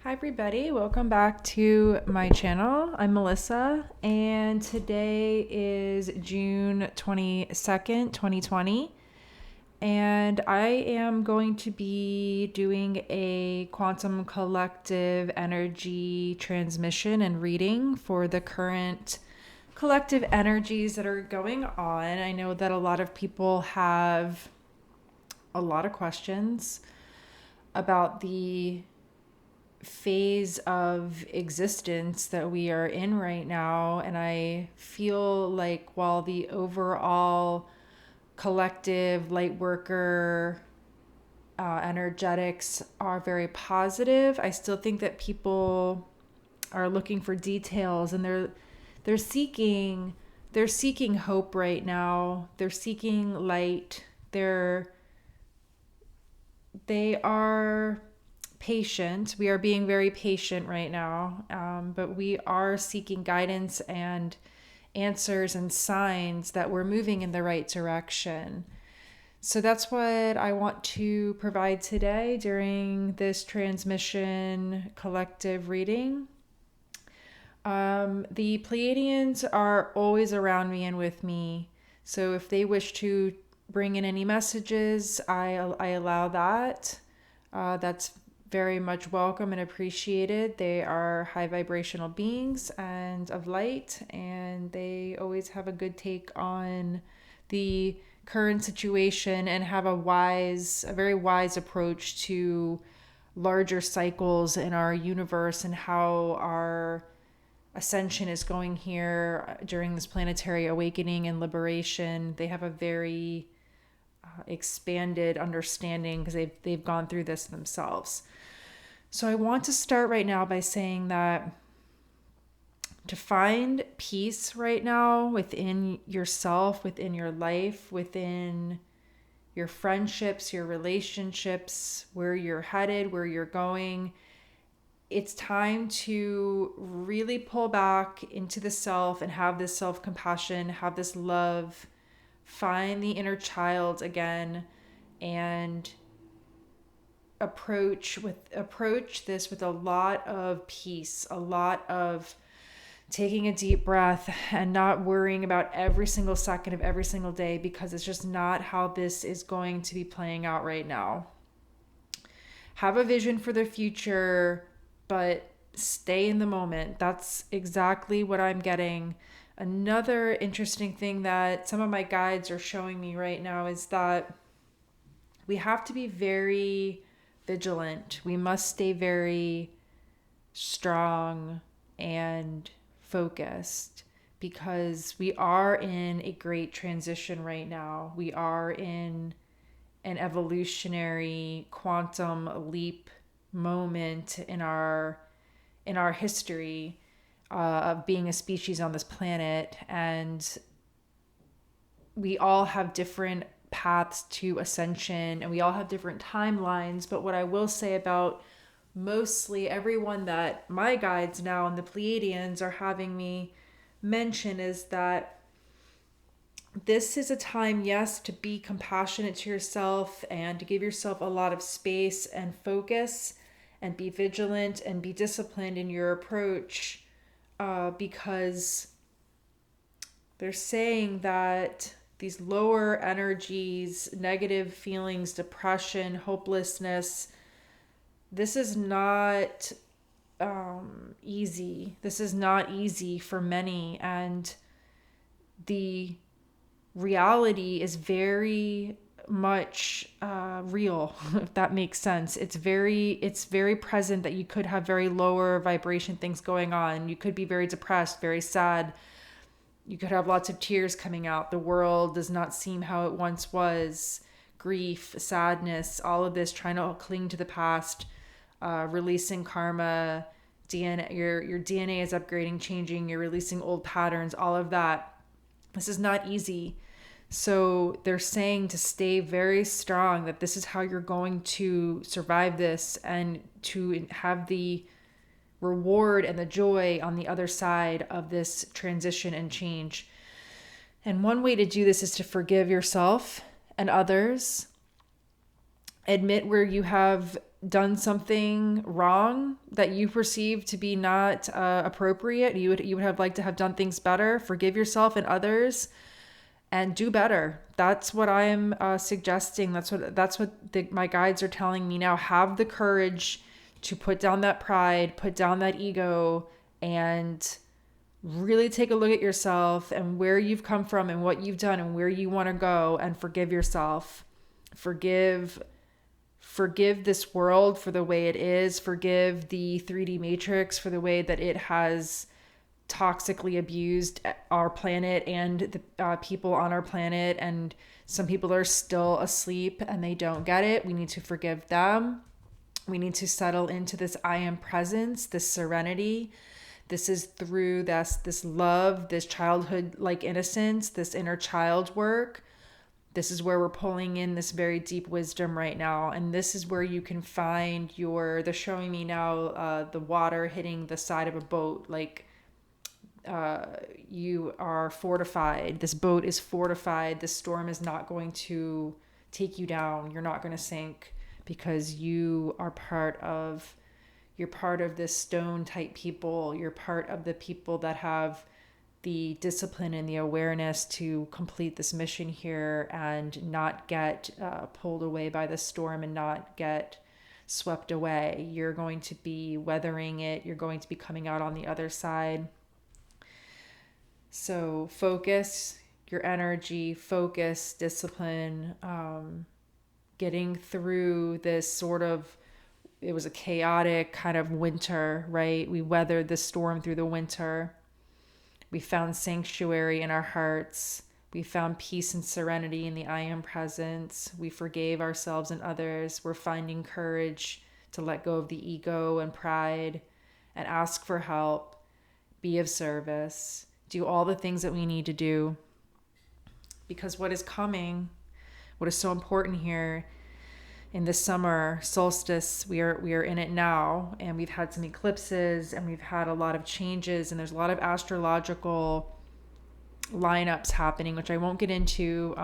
Hi everybody, welcome back to my channel. I'm Melissa and today is June 22nd, 2020, and I am going to be doing a quantum collective energy transmission and reading for the current collective energies that are going on. I know that a lot of people have a lot of questions about the phase of existence that we are in right now, and I feel like while the overall collective light worker energetics are very positive, I still think that people are looking for details, and they're seeking hope right now. They're seeking light. They are patient. We are being very patient right now, but we are seeking guidance and answers and signs that we're moving in the right direction. So that's what I want to provide today during this transmission collective reading. The Pleiadians are always around me and with me. So if they wish to bring in any messages, I allow that. That's very much welcome and appreciated. They are high vibrational beings and of light, and they always have a good take on the current situation and have a very wise approach to larger cycles in our universe and how our ascension is going here during this planetary awakening and liberation. They have a very expanded understanding because they've gone through this themselves. So I want to start right now by saying that to find peace right now within yourself, within your life, within your friendships, your relationships, where you're headed, where you're going, it's time to really pull back into the self and have this self-compassion, have this love, find the inner child again, and approach this with a lot of peace, a lot of taking a deep breath and not worrying about every single second of every single day, because it's just not how this is going to be playing out right now. Have a vision for the future, but stay in the moment. That's exactly what I'm getting. Another interesting thing that some of my guides are showing me right now is that we have to be very vigilant. We must stay very strong and focused, because we are in a great transition right now. We are in an evolutionary quantum leap moment in our history of being a species on this planet, and we all have different paths to ascension and we all have different timelines. But what I will say about mostly everyone that my guides now and the Pleiadians are having me mention is that this is a time, yes, to be compassionate to yourself and to give yourself a lot of space and focus and be vigilant and be disciplined in your approach, because they're saying that these lower energies, negative feelings, depression, hopelessness, this is not easy. This is not easy for many, and the reality is very much real, if that makes sense. It's very present that you could have very lower vibration things going on. You could be very depressed, very sad. You could have lots of tears coming out. The world does not seem how it once was. Grief, sadness, all of this, trying to cling to the past, releasing karma, DNA, your DNA is upgrading, changing, you're releasing old patterns, all of that. This is not easy. So they're saying to stay very strong, that this is how you're going to survive this and to have the reward and the joy on the other side of this transition and change. And one way to do this is to forgive yourself and others. Admit where you have done something wrong that you perceive to be not appropriate, you would have liked to have done things better, forgive yourself and others and do better. That's what I am suggesting. That's what my guides are telling me now. Have the courage to put down that pride, put down that ego, and really take a look at yourself and where you've come from and what you've done and where you want to go, and forgive yourself. Forgive this world for the way it is. Forgive the 3D matrix for the way that it has toxically abused our planet and the people on our planet. And some people are still asleep and they don't get it. We need to forgive them. We need to settle into this I am presence, this serenity. This is through this love, this childhood like innocence, this inner child work. This is where we're pulling in this very deep wisdom right now. And this is where you can find they're showing me now the water hitting the side of a boat. Like you are fortified. This boat is fortified. The storm is not going to take you down. You're not going to sink because you're part of this stone type people. You're part of the people that have the discipline and the awareness to complete this mission here and not get pulled away by the storm and not get swept away. You're going to be weathering it. You're going to be coming out on the other side. So focus your energy, focus, discipline, getting through this sort of, it was a chaotic kind of winter, right? We weathered the storm through the winter. We found sanctuary in our hearts. We found peace and serenity in the I am presence. We forgave ourselves and others. We're finding courage to let go of the ego and pride and ask for help, be of service, do all the things that we need to do. Because what is coming, what is so important here in the summer solstice, we are in it now, and we've had some eclipses and we've had a lot of changes, and there's a lot of astrological lineups happening, which I won't get into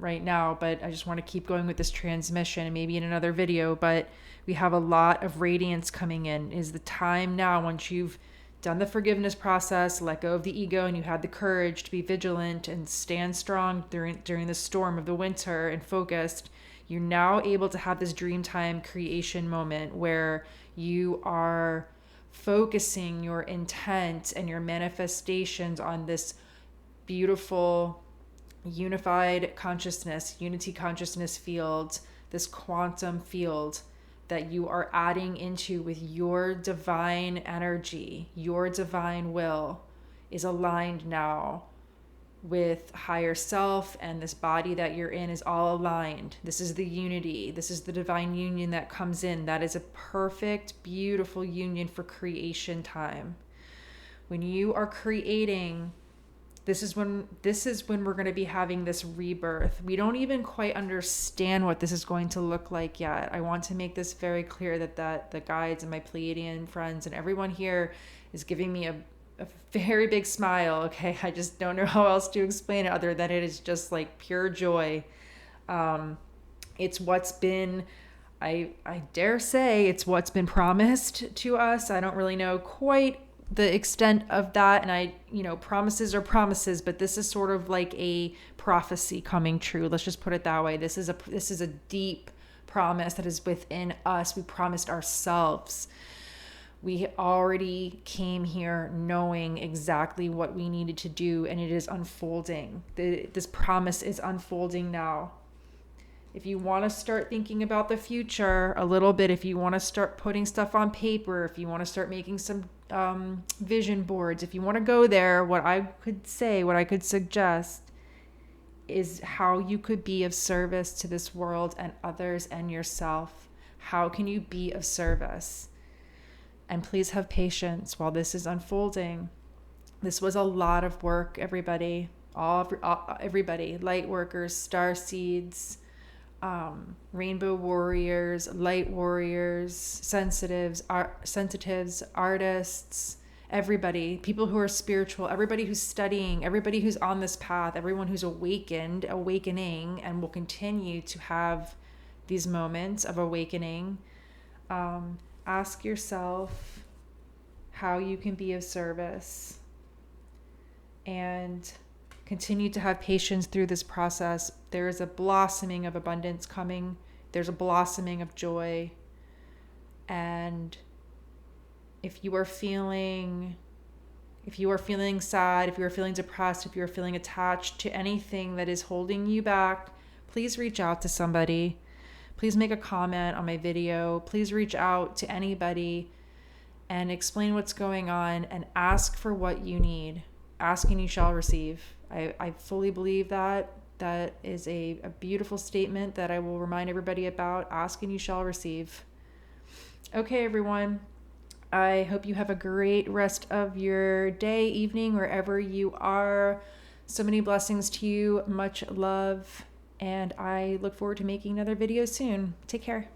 right now, but I just want to keep going with this transmission and maybe in another video. But we have a lot of radiance coming in. Is the time now, once you've done the forgiveness process, let go of the ego, and you had the courage to be vigilant and stand strong during the storm of the winter and focused, you're now able to have this Dreamtime creation moment where you are focusing your intent and your manifestations on this beautiful unified consciousness, unity consciousness field, this quantum field that you are adding into with your divine energy. Your divine will is aligned now with higher self, and this body that you're in is all aligned. This is the unity. This is the divine union that comes in. That is a perfect, beautiful union for creation time. When you are creating, this is when we're going to be having this rebirth. We don't even quite understand what this is going to look like yet. I want to make this very clear that the guides and my Pleiadian friends and everyone here is giving me a very big smile. Okay, I just don't know how else to explain it other than it is just like pure joy. It's what's been, I dare say, it's what's been promised to us. I don't really know quite the extent of that, and promises are promises, but this is sort of like a prophecy coming true. Let's just put it that way. This is a deep promise that is within us. We promised ourselves. We already came here knowing exactly what we needed to do, and it is unfolding. This promise is unfolding now. If you want to start thinking about the future a little bit, if you want to start putting stuff on paper, if you want to start making some vision boards, if you want to go there, what I could suggest is how you could be of service to this world and others and yourself. How can you be of service? And please have patience while this is unfolding. This was a lot of work, everybody. Everybody, light workers, star seeds, rainbow warriors, light warriors, sensitives, artists, everybody, people who are spiritual, everybody who's studying, everybody who's on this path, everyone who's awakening, and will continue to have these moments of awakening. Ask yourself how you can be of service, and continue to have patience through this process. There is a blossoming of abundance coming. There's a blossoming of joy. And if you are feeling sad, if you are feeling depressed, if you are feeling attached to anything that is holding you back, please reach out to somebody. Please make a comment on my video. Please reach out to anybody and explain what's going on and ask for what you need. Ask and you shall receive. I fully believe that. That is a beautiful statement that I will remind everybody about. Ask and you shall receive. Okay, everyone. I hope you have a great rest of your day, evening, wherever you are. So many blessings to you. Much love. And I look forward to making another video soon. Take care.